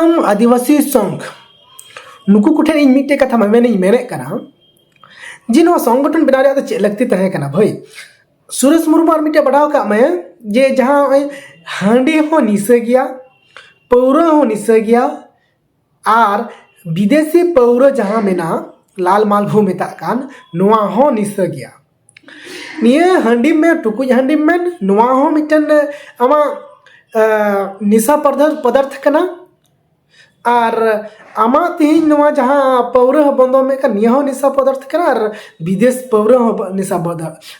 आदिवासी संघ नुकु कुठे इन मिट्टे कथा मेने कना जी नो संगठन बना रे चे लगती तहे कना भाई सुरेश मुर्मू और मिट्टे बढ़ाव का मैं जे जहाँ हांडी हो निसे गया पौरा हो निसे गया और विदेशी पौरा जहाँ मेना लाल मालभू मेता कान नुआ हो निसे गया निये हांडी में टुकुज हांडी में नुआ हो मिट्टन आमा निशा पदार्थ कना और आमा तीन नवा जहाँ पौरा बंदो में का निया हो निशा पदार्थ कना और विदेश पौरा हो निशा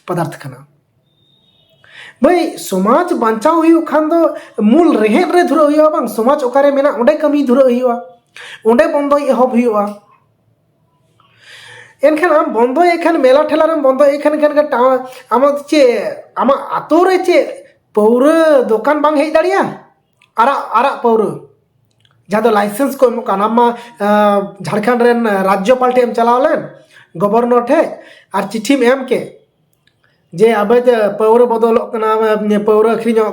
पदार्थ कना भाई समाज बांचाव हुई खान दो मूल रेहेन रे धुरा हुआ बांग समाज ओकारे मेना ओंडे कमी धुरा हुआ ओंडे बंदो एहब हुआ एनखान आम बंदो एखान मेला ठेला रे बंदो एखान एखान का आमा चे आमा आतो रे चे पौरा दुकान बांग हेज दाड़िया आरा पौरा जहाँ दो लाइसेंस को झारखंड रेन राज्यपाल ठे चलावलेन गवर्नर ठे और चिट्ठी में एम के जे अब पौरा बदलो पौरा अखरीजों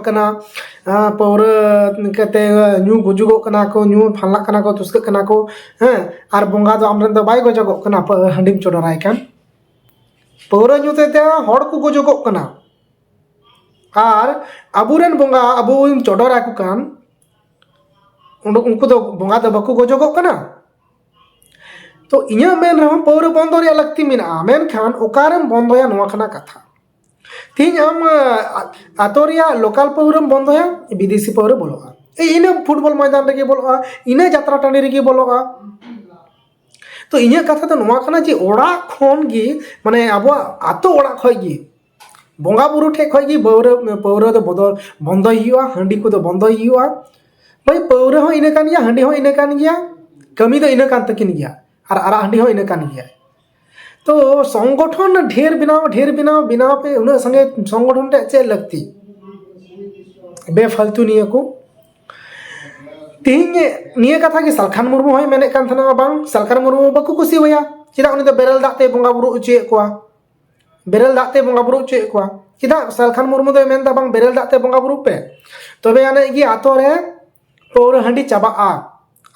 पौरा कते न्यू गुजुगो को न्यू फानला को तुस्क को हाँ और बंगा दो आमरेन दो बाय गजगो हांडीम चोडराय कान पौरा न्यूते हड़ को गजगो और अबुरेन बंगा अबु चोडरा को कान उनको तो बंगा तो बाको गजगो कना तो इኛ मेन रहा पौरा बंदो रे लगती मेना मेन खान ओकारम बंदोया नोआ खाना कथा तीन आम आतोरिया लोकल पौरा बंदोया विदेशी पौरा बोलोगा इने फुटबॉल मैदान रे बोलोगा इने यात्रा टाणी रे बोलोगा तो इኛ कथा तो नोआ खाना जे ओड़ा खन गी माने अब आतो ओड़ा खय गी बंगा बुरु ठे खय गी पौरा तो बंदो हियुआ हांडी को तो बंदो हियुआ भाई पौरा हो इने कान गया हांडी हो इने कान गया कमी तो इने कान तकिन गया और आरा हांडी हो इने कान गया तो संगठन ढेर बिनाव पे उन्हें संगे संगठन टे चे लगती बेफालतू निये को तीन निये कथा कि सालखान मुर्मू होय मेने कान थना बांग सालखान मुर्मू बाको कुसी वया चिदा उनी तो बेरल दाते बंगा बुरु उचे कोआ बेरल दाते बंगा बुरु उचे कोआ चिदा सालखान मुर्मू दो मेन दा बांग बेरल दाते बंगा बुरु पे तबे आने गी आतो रे पौरा हांडी चाबा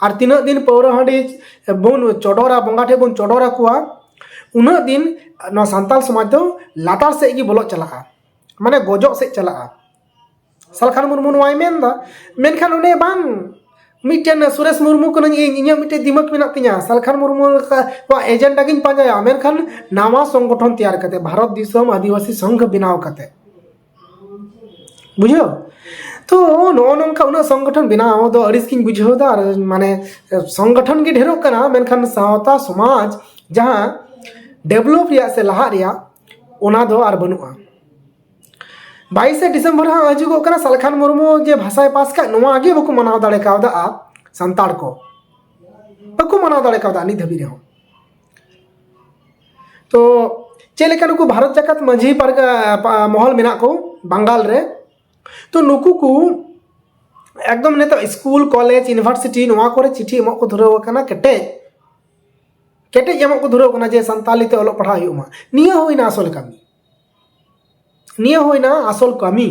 और तीन दिन पौरा हांडी बन चोडोरा बंगा ठे बन चोडोरा कुआ उन दिन ना सांताल समाज दो लातार से गी बोलो चला माने गोजो से चला सालखान मुर्मू नोय मेनदा मेनखान उने बांग मिटेन सुरेश मुर्मू को इኛ मिटे दिमाग में तिया सालखान मुर्मू का एजेंडा गिन पांजाया मेनखान नावा संगठन तैयार करते भारत दिसम आदिवासी संघ बनाव करते बुझो तो नो नोंका उना संगठन बनाव दो अड़िसकिन बुझावदा माने संगठन के ढेरों कना मेनखान सावता समाज जहाँ डेवलप रिया से लहा रिया ओना दो आर बनुआ 22 डिसेम्बर हाँ हजुगो कना सालखान मुर्मू जे भाषा पास का नोआ आगे बको मनाव दाड़े कावदा संताड़ को बको मनाव दाड़े कावदा नि धबी रहो तो चेलेका नुकु भारत जाकत माझी पर महल मेना को बंगाल रे तो नुकु को एकदम ने तो स्कूल कॉलेज यूनिवर्सिटी नोआ करे चिट्ठी एमो को धुराव कना केटे एमो को धुराव कना जे संताली ते ओलो पढ़ा हुमा निया होइना असल कमी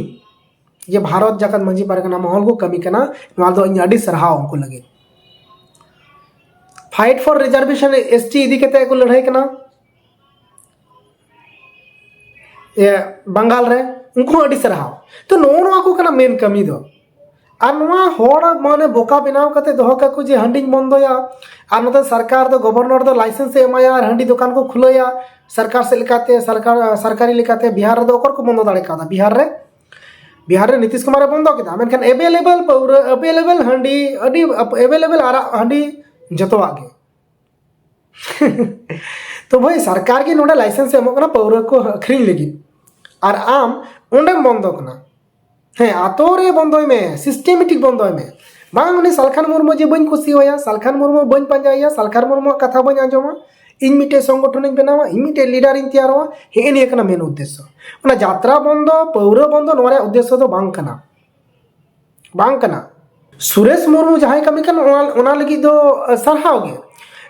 ये भारत जाकत मंजी पारगना महल को कमी कना नोआ दो इᱧ अडी सरहाव उनको लगे फाइट फॉर रिजर्वेशन एसटी इदी कते को लड़ाई कना ये बंगाल रे उनको अडी सरहाव तो नोआ को कना मेन कमी दो और नोआ होड़ माने बोका बनाव कते दोहो का को जे हांडी बंदोया और नते सरकार दो गवर्नर दो लाइसेंस एमाया और हांडी दुकान को खुलया सरकार से लिखाते सरकारी लिखाते बिहार दो ओकर को बंदो दाड़े का बिहार रे नीतीश कुमार बंदो केदा मेनखान अवेलेबल पौरा अवेलेबल हांडी अडी अवेलेबल आरा हांडी जतोवा गे तो भाई सरकार की नोडे लाइसेंस एमो कना पौरा को अखरीन लगी और आम उन्हें बंदो कना है आतो रे बंदोय में सिस्टेमेटिक बंदोय में बांग उनी सालखान मुर्मू जे बन खुशी होया सालखान मुर्मू बन पंजाया सालखान मुर्मू कथा बन आंजोमा इन मिटे संगठन बनावा इन मिटे लीडर इन तैयारवा हे निये कना मेन उद्देश्य उना यात्रा बंदो पौरा बंदो नोरे उद्देश्य तो बांग कना सुरेश मुर्मू जहां कमी कन ओना लगी दो सरहाव गे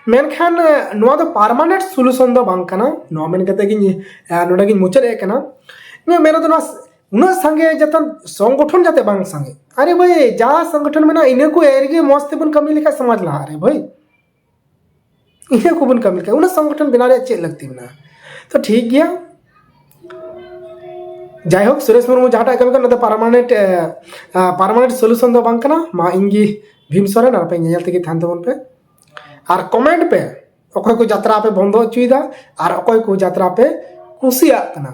मेनखान नोआ दो परमानेंट सॉल्यूशन दो बांग कना नो मेन कते गिन नोडे गिन मुचरे कना मेन दो उना संगे जतन संगठन जाते बांग संगे अरे भाई जा संगठन में ना इन्हें को एरगे मस्त बन कमी लिखा समाज ला अरे भाई इन्हें को बन कमी लिखा उना संगठन बिना रे चेक लगती ना तो ठीक गया যাই হোক সুরেশ মুর্মু যাহাটা কবে না পার্মানেন্ট সলিউশন দো বাংকানা মা ইঙ্গি ভীম সরেন আর পে ñeñal থেকে থান তবন पे আর কমেন্ট पे অকয় কো যাত্রা पे বন্ধ চুইদা আর অকয় কো যাত্রা पे কুসিয়া কনা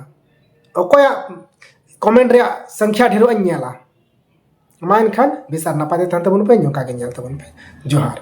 অকয়া কমেন্ট রে সংখ্যা ঢেরো ñela मा एनखान बिसार नापाते थान तबन पे ñoka गे ñel तबन पे जोहार